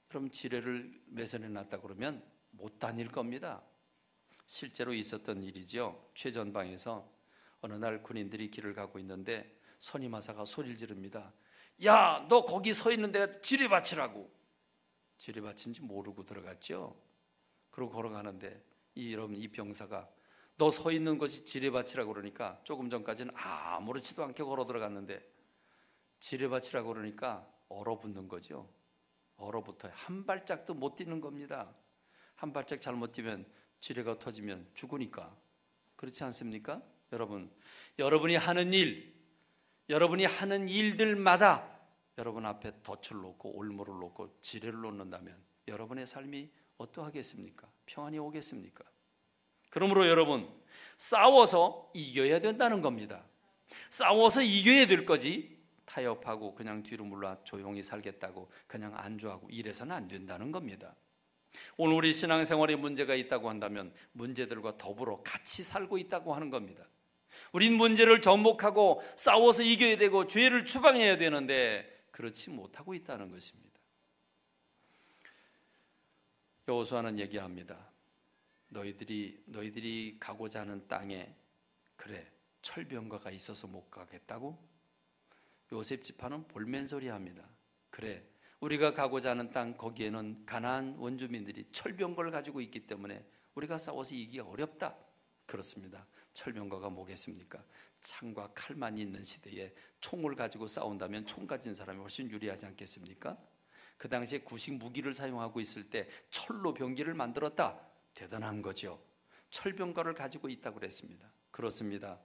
그럼 지뢰를 매설해 놨다 그러면 못 다닐 겁니다. 실제로 있었던 일이죠. 최전방에서 어느 날 군인들이 길을 가고 있는데 선임하사가 소리를 지릅니다. 야, 너 거기 서 있는데 지뢰밭이라고. 지뢰밭인지 모르고 들어갔죠. 그러고 걸어가는데 여러분 이 병사가 너 서 있는 것이 지뢰밭이라고 그러니까 조금 전까지는 아무렇지도 않게 걸어 들어갔는데 지뢰밭이라고 그러니까 얼어붙는 거죠. 얼어붙어요. 한 발짝도 못 뛰는 겁니다. 한 발짝 잘못 뛰면 지뢰가 터지면 죽으니까. 그렇지 않습니까? 여러분이 하는 일들마다 여러분 앞에 덫을 놓고 올무를 놓고 지뢰를 놓는다면 여러분의 삶이 어떠하겠습니까? 평안이 오겠습니까? 그러므로 여러분, 싸워서 이겨야 된다는 겁니다. 싸워서 이겨야 될 거지 타협하고 그냥 뒤로 물러 조용히 살겠다고 그냥 안주하고 이래서는 안 된다는 겁니다. 오늘 우리 신앙생활에 문제가 있다고 한다면 문제들과 더불어 같이 살고 있다고 하는 겁니다. 우린 문제를 접목하고 싸워서 이겨야 되고 죄를 추방해야 되는데 그렇지 못하고 있다는 것입니다. 여호수아는 얘기합니다. 너희들이 가고자 하는 땅에 그래 철병거가 있어서 못 가겠다고? 요셉 지파는 볼멘소리 합니다. 그래 우리가 가고자 하는 땅 거기에는 가나안 원주민들이 철병거를 가지고 있기 때문에 우리가 싸워서 이기기가 어렵다. 그렇습니다. 철병거가 뭐겠습니까? 창과 칼만 있는 시대에 총을 가지고 싸운다면 총 가진 사람이 훨씬 유리하지 않겠습니까? 그 당시에 구식 무기를 사용하고 있을 때 철로 병기를 만들었다. 대단한 거죠. 철병거를 가지고 있다고 그랬습니다. 그렇습니다.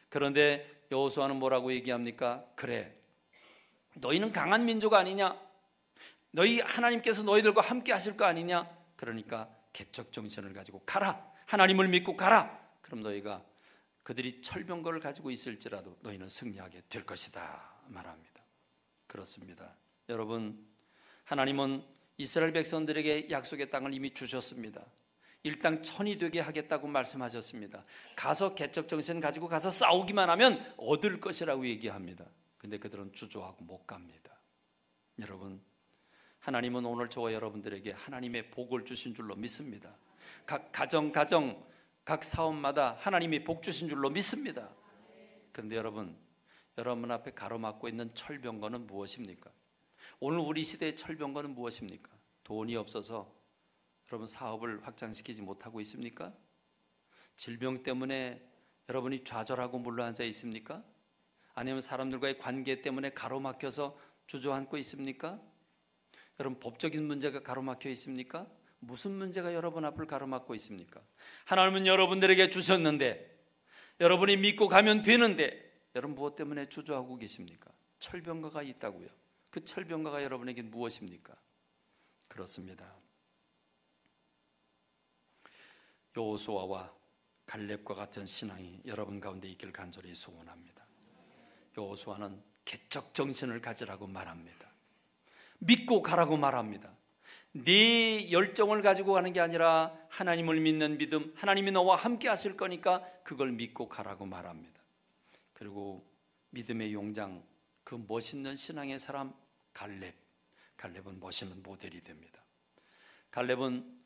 그런데 여호수아는 뭐라고 얘기합니까? 그래 너희는 강한 민족 아니냐? 너희 하나님께서 너희들과 함께 하실 거 아니냐? 그러니까 개척 정신을 가지고 가라. 하나님을 믿고 가라. 그럼 너희가 그들이 철병거를 가지고 있을지라도 너희는 승리하게 될 것이다 말합니다. 그렇습니다. 여러분, 하나님은 이스라엘 백성들에게 약속의 땅을 이미 주셨습니다. 일당천이 되게 하겠다고 말씀하셨습니다. 가서 개척 정신 가지고 가서 싸우기만 하면 얻을 것이라고 얘기합니다. 근데 그들은 주저하고 못 갑니다. 여러분, 하나님은 오늘 저와 여러분들에게 하나님의 복을 주신 줄로 믿습니다. 각 가정 각 사업마다 하나님이 복 주신 줄로 믿습니다. 그런데 여러분 앞에 가로막고 있는 철병거는 무엇입니까? 오늘 우리 시대의 철병거는 무엇입니까? 돈이 없어서 여러분 사업을 확장시키지 못하고 있습니까? 질병 때문에 여러분이 좌절하고 물러앉아 있습니까? 아니면 사람들과의 관계 때문에 가로막혀서 주저앉고 있습니까? 여러분, 법적인 문제가 가로막혀 있습니까? 무슨 문제가 여러분 앞을 가로막고 있습니까? 하나님은 여러분들에게 주셨는데, 여러분이 믿고 가면 되는데, 여러분 무엇 때문에 주저하고 계십니까? 철병가가 있다고요. 그 철병가가 여러분에게 무엇입니까? 그렇습니다. 여호수아와 갈렙과 같은 신앙이 여러분 가운데 있길 간절히 소원합니다. 여호수아는 개척 정신을 가지라고 말합니다. 믿고 가라고 말합니다. 네 열정을 가지고 가는 게 아니라 하나님을 믿는 믿음, 하나님이 너와 함께 하실 거니까 그걸 믿고 가라고 말합니다. 그리고 믿음의 용장, 그 멋있는 신앙의 사람 갈렙은 멋있는 모델이 됩니다. 갈렙은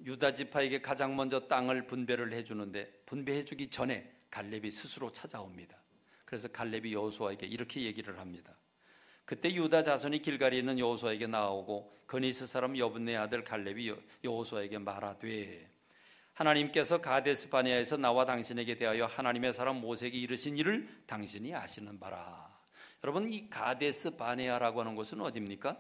유다 지파에게 가장 먼저 땅을 분배를 해주는데, 분배해 주기 전에 갈렙이 스스로 찾아옵니다. 그래서 갈렙이 여호수아에게 이렇게 얘기를 합니다. 그때 유다 자손이 길갈에 있는 여호수아에게 나오고 그니스 사람 여분네 아들 갈렙이 여호수아에게 말하되, 하나님께서 가데스 바네아에서 나와 당신에게 대하여 하나님의 사람 모세에게 이르신 일을 당신이 아시는 바라. 여러분, 이 가데스 바네아라고 하는 곳은 어디입니까?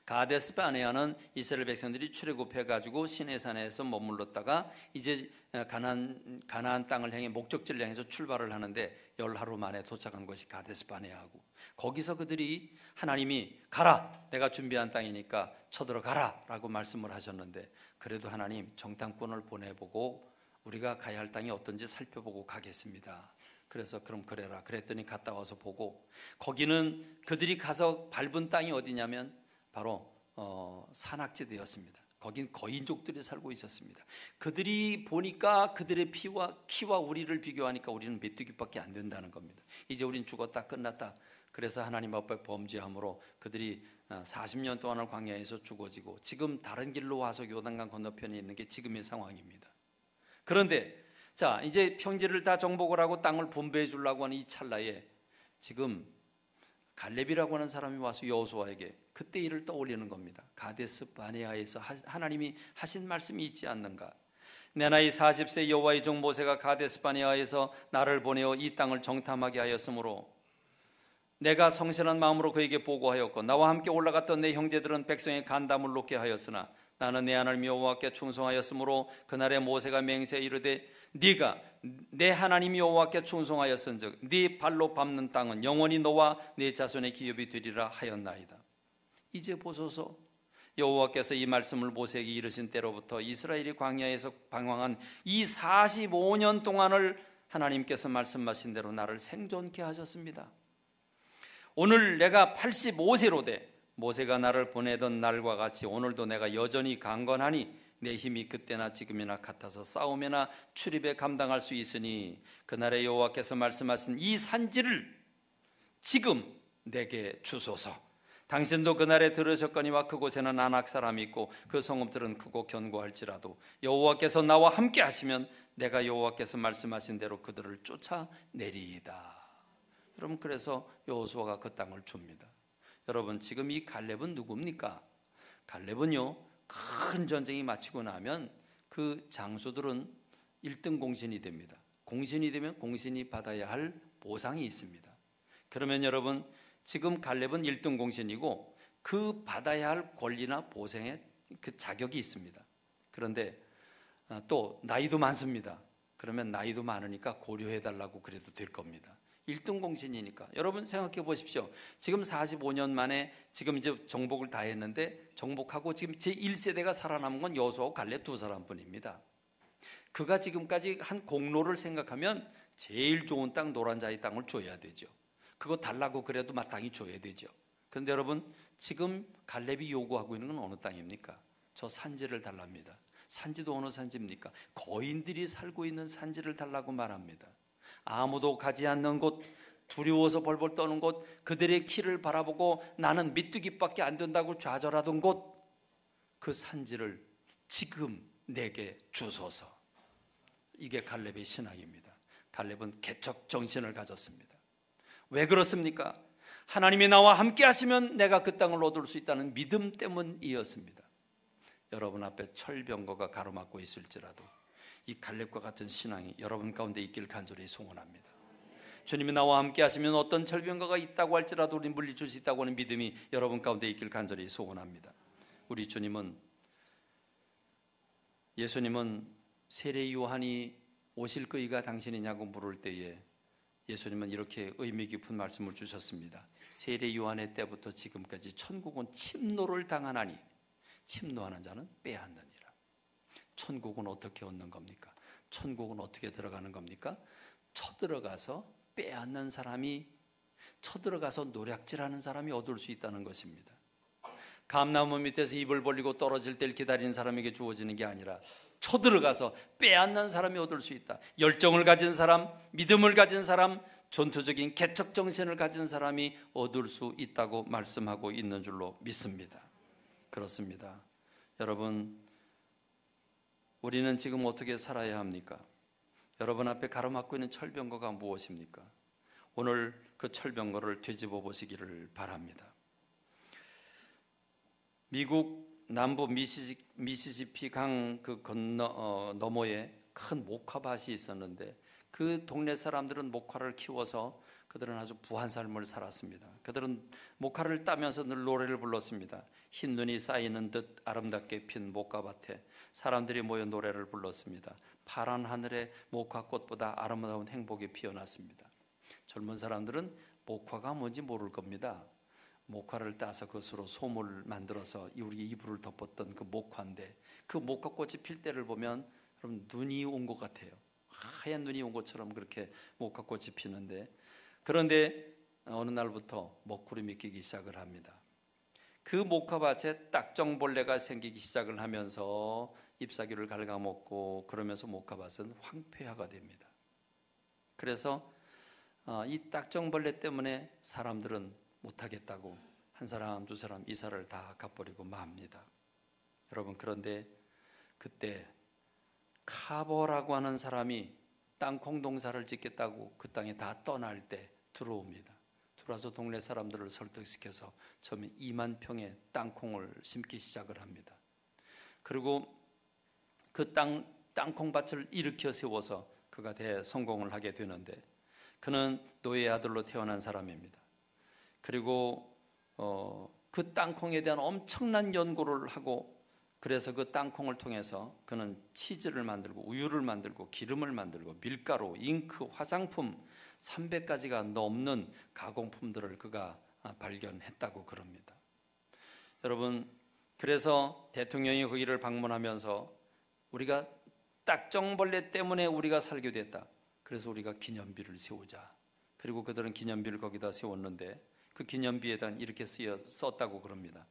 가데스 바네아는 이스라엘 백성들이 출애굽해 가지고 시내산에서 머물렀다가 이제 가나안 땅을 향해 목적지를 향해서 출발을 하는데 10하루 만에 도착한 것이 가데스 바네아고, 거기서 그들이 하나님이 가라, 내가 준비한 땅이니까 쳐들어가라 라고 말씀을 하셨는데, 그래도 하나님 정탐꾼을 보내보고 우리가 가야 할 땅이 어떤지 살펴보고 가겠습니다. 그래서 그럼 그래라 그랬더니 갔다 와서 보고, 거기는 그들이 가서 밟은 땅이 어디냐면 바로 산악지대였습니다. 거긴 거인족들이 살고 있었습니다. 그들이 보니까 그들의 키와 우리를 비교하니까 우리는 메뚜기밖에 안 된다는 겁니다. 이제 우린 죽었다, 끝났다. 그래서 하나님 앞에 범죄함으로 그들이 40년 동안을 광야에서 죽어지고 지금 다른 길로 와서 요단강 건너편에 있는 게 지금의 상황입니다. 그런데 자, 이제 평지를 다 정복을 하고 땅을 분배해 주려고 하는 이 찰나에 지금 갈렙이라고 하는 사람이 와서 여호수아에게 그때 일을 떠올리는 겁니다. 가데스 바네아에서 하나님이 하신 말씀이 있지 않는가? 내 나이 40세 여호와의 종 모세가 가데스 바네아에서 나를 보내어 이 땅을 정탐하게 하였으므로 내가 성실한 마음으로 그에게 보고하였고, 나와 함께 올라갔던 내 형제들은 백성의 간담을 놓게 하였으나 나는 내 하나님 여호와께 충성하였으므로 그날에 모세가 맹세에 이르되, 네가 내 하나님 여호와께 충성하였은즉 네 발로 밟는 땅은 영원히 너와 네 자손의 기업이 되리라 하였나이다. 이제 보소서, 여호와께서 이 말씀을 모세에게 이르신 때로부터 이스라엘이 광야에서 방황한 이 45년 동안을 하나님께서 말씀하신 대로 나를 생존케 하셨습니다. 오늘 내가 85세로 돼 모세가 나를 보내던 날과 같이 오늘도 내가 여전히 강건하니 내 힘이 그때나 지금이나 같아서 싸움이나 출입에 감당할 수 있으니 그날에 여호와께서 말씀하신 이 산지를 지금 내게 주소서. 당신도 그날에 들으셨거니와 그곳에는 아낙 사람이 있고 그 성읍들은 크고 견고할지라도 여호와께서 나와 함께 하시면 내가 여호와께서 말씀하신 대로 그들을 쫓아내리이다. 여러분, 그래서 여호수아가 그 땅을 줍니다. 여러분, 지금 이 갈렙은 누굽니까? 갈렙은요, 큰 전쟁이 마치고 나면 그 장수들은 1등 공신이 됩니다. 공신이 되면 공신이 받아야 할 보상이 있습니다. 그러면 여러분, 지금 갈렙은 1등 공신이고 그 받아야 할 권리나 보상의 그 자격이 있습니다. 그런데 또 나이도 많습니다. 그러면 나이도 많으니까 고려해달라고 그래도 될 겁니다. 1등 공신이니까. 여러분 생각해 보십시오. 지금 45년 만에 지금 이제 정복을 다 했는데, 정복하고 지금 제1세대가 살아남은 건 여호수아와 갈렙 두 사람뿐입니다. 그가 지금까지 한 공로를 생각하면 제일 좋은 땅 노란자의 땅을 줘야 되죠. 그거 달라고 그래도 마땅히 줘야 되죠. 그런데 여러분, 지금 갈렙이 요구하고 있는 건 어느 땅입니까? 저 산지를 달랍니다. 산지도 어느 산지입니까? 거인들이 살고 있는 산지를 달라고 말합니다. 아무도 가지 않는 곳, 두려워서 벌벌 떠는 곳, 그들의 키를 바라보고 나는 메뚜기밖에 안 된다고 좌절하던 곳, 그 산지를 지금 내게 주소서. 이게 갈렙의 신앙입니다. 갈렙은 개척 정신을 가졌습니다. 왜 그렇습니까? 하나님이 나와 함께 하시면 내가 그 땅을 얻을 수 있다는 믿음 때문이었습니다. 여러분 앞에 철병거가 가로막고 있을지라도, 이 갈렙과 같은 신앙이 여러분 가운데 있길 간절히 소원합니다. 주님이 나와 함께 하시면 어떤 절병가가 있다고 할지라도 우리 물리칠 수 있다고 하는 믿음이 여러분 가운데 있길 간절히 소원합니다. 우리 예수님은 세례 요한이 오실 거이가 당신이냐고 물을 때에 예수님은 이렇게 의미 깊은 말씀을 주셨습니다. 세례 요한의 때부터 지금까지 천국은 침노를 당하나니 침노하는 자는 빼앗느니라. 천국은 어떻게 얻는 겁니까? 천국은 어떻게 들어가는 겁니까? 쳐들어가서 빼앗는 사람이, 쳐들어가서 노략질하는 사람이 얻을 수 있다는 것입니다. 감나무 밑에서 입을 벌리고 떨어질 때를 기다리는 사람에게 주어지는 게 아니라 쳐들어가서 빼앗는 사람이 얻을 수 있다. 열정을 가진 사람, 믿음을 가진 사람, 전투적인 개척 정신을 가진 사람이 얻을 수 있다고 말씀하고 있는 줄로 믿습니다. 그렇습니다. 여러분, 우리는 지금 어떻게 살아야 합니까? 여러분 앞에 가로막고 있는 철병거가 무엇입니까? 오늘 그 철병거를 뒤집어 보시기를 바랍니다. 미국 남부 미시시피 강 그 너머에 큰 목화밭이 있었는데 그 동네 사람들은 목화를 키워서 그들은 아주 부한 삶을 살았습니다. 그들은 목화를 따면서 늘 노래를 불렀습니다. 흰 눈이 쌓이는 듯 아름답게 핀 목화밭에 사람들이 모여 노래를 불렀습니다. 파란 하늘에 목화꽃보다 아름다운 행복이 피어났습니다. 젊은 사람들은 목화가 뭔지 모를 겁니다. 목화를 따서 그것으로 솜을 만들어서 우리 이불을 덮었던 그 목화인데 그 목화꽃이 필 때를 보면 여러분 눈이 온 것 같아요. 하얀 눈이 온 것처럼 그렇게 목화꽃이 피는데, 그런데 어느 날부터 먹구름이 끼기 시작을 합니다. 그 목화밭에 딱정벌레가 생기기 시작을 하면서 잎사귀를 갉아먹고 그러면서 목화밭은 황폐화가 됩니다. 그래서 이 딱정벌레 때문에 사람들은 못하겠다고 한 사람 두 사람 이사를 다 가버리고 맙니다. 여러분, 그런데 그때 카보라고 하는 사람이 땅콩 농사를 짓겠다고 그 땅에 다 떠날 때 들어옵니다. 들어와서 동네 사람들을 설득시켜서 처음에 2만 평의 땅콩을 심기 시작을 합니다. 그리고 그 땅콩밭을 일으켜 세워서 그가 대성공을 하게 되는데, 그는 노예 아들로 태어난 사람입니다. 그리고 그 땅콩에 대한 엄청난 연구를 하고, 그래서 그 땅콩을 통해서 그는 치즈를 만들고 우유를 만들고 기름을 만들고 밀가루, 잉크, 화장품 300가지가 넘는 가공품들을 그가 발견했다고 그럽니다. 여러분, 그래서 대통령이 거기를 방문하면서 우리가 딱정벌레 때문에 우리가 살게 됐다. 그래서 우리가 기념비를 세우자. 그리고 그들은 기념비를 거기다 세웠는데 그 기념비에 대한 이렇게 썼다고 그럽니다.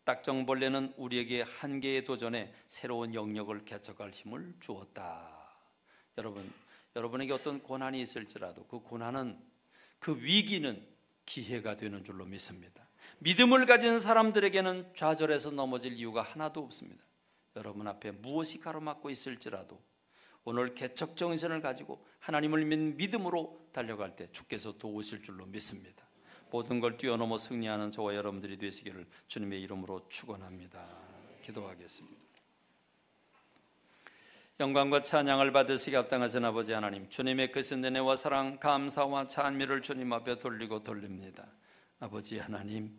딱정벌레는 우리에게 한계의 도전에 새로운 영역을 개척할 힘을 주었다. 여러분에게 어떤 고난이 있을지라도 그 고난은, 그 위기는 기회가 되는 줄로 믿습니다. 믿음을 가진 사람들에게는 좌절해서 넘어질 이유가 하나도 없습니다. 여러분 앞에 무엇이 가로막고 있을지라도 오늘 개척 정신을 가지고 하나님을 믿는 믿음으로 달려갈 때 주께서 도우실 줄로 믿습니다. 모든 걸 뛰어넘어 승리하는 저와 여러분들이 되시기를 주님의 이름으로 축원합니다. 기도하겠습니다. 영광과 찬양을 받으시기 합당하신 아버지 하나님, 주님의 크신 은혜와 사랑, 감사와 찬미를 주님 앞에 돌립니다. 아버지 하나님,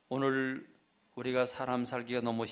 오늘 우리가 사람 살기가 너무